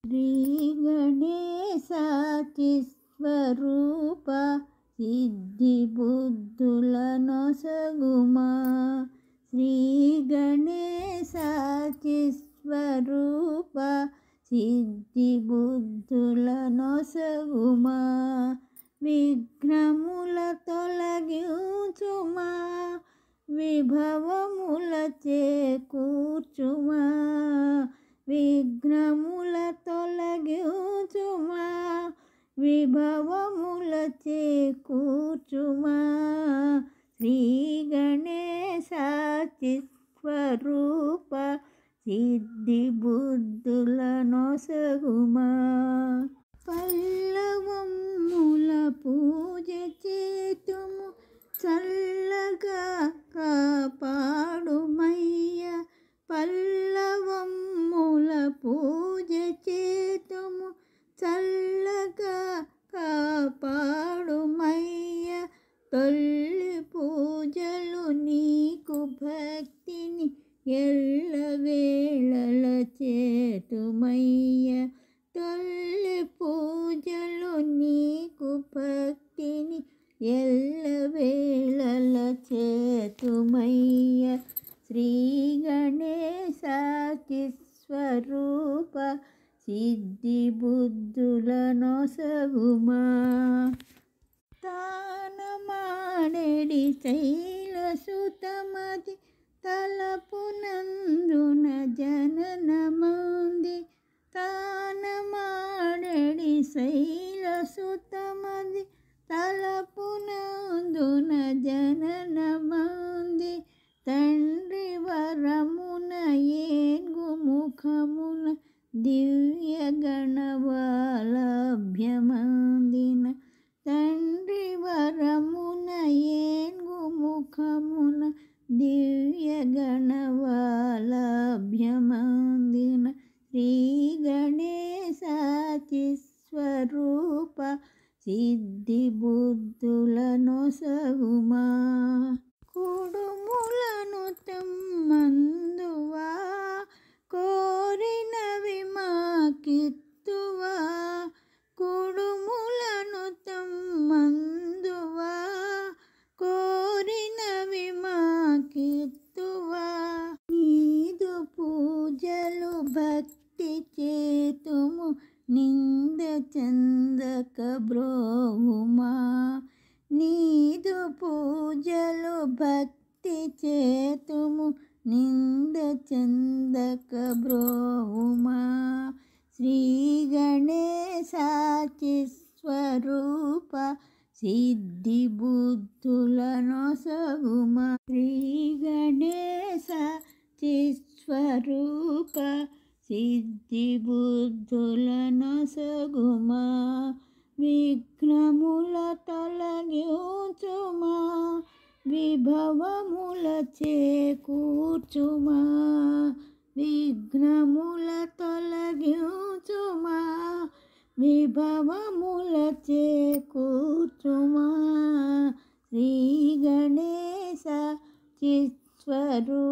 శ్రీ గణేశాతి స్వరూప సిద్ధి బుద్ధుల నొసగుమా. శ్రీ గణేశాతి స్వరూప సిద్ధి బుద్ధుల నొసగుమా. విఘ్నముల తొలగించుమా, విభవముల చేకూర్చుమా. విఘ్నముల తొలగించుమా, విభవముల చేకూర్చుమా. శ్రీ గణేశాతి స్వరూప సిద్ధి బుద్ధుల నొసగుమా. పల్లవముల పూజ చేతుము, చల్లగా కాపాడుమయ్య. పల్లవముల పూజ చేతుము, చల్లగా కాపాడుమయ్య. తొల్లి పూజలు నీకు భక్తిని ఎల్లవేళల చేతుమయ్య. తొల్లి పూజలు నీకు భక్తిని ఎల్లవేళల చేతుమయ్య. శ్రీ గణేశాతి స్వరూప సిద్ధి బుద్ధుల నొసగుమా. తానమాడెడి శైలసుతమది తలపునందున జననమంది. తానమాడెడి శైలసుతమది తలపునందున జననమంది. తండ్రి వరమున ఏన్గు ముఖమున దివ్య గణవాలభ్యమందిన. తండ్రి వరమున ఏన్గు ముఖమున దివ్య గణవాలభ్యమందిన. శ్రీ గణేశాతి స్వరూప సిద్ధి బుద్ధుల నొసగుమా. కుడుములను తెమ్మందువా, కోరినవి మాకిత్తువా. కుడుములను తెమ్మందువా, కోరినవి మాకిత్తువా. నీదు పూజలు భక్తి చేతుము, నింద చందక బ్రోవుమా. నీదు పూజలు భక్తి చేతుము, నింద చందక బ్రోవుమా. శ్రీ గణేశాతి స్వరూప సిద్ధి బుద్ధుల నొసగుమా. శ్రీ గణేశాతి స్వరూప సిద్ధి బుద్ధుల నొసగుమా. విఘ్నముల తొలగించుమా, విభవముల చేకూర్చుమా. విఘ్నముల తొలగించుమా, విభవముల చేకూర్చుమా. శ్రీ గణేశాతి స్వరూప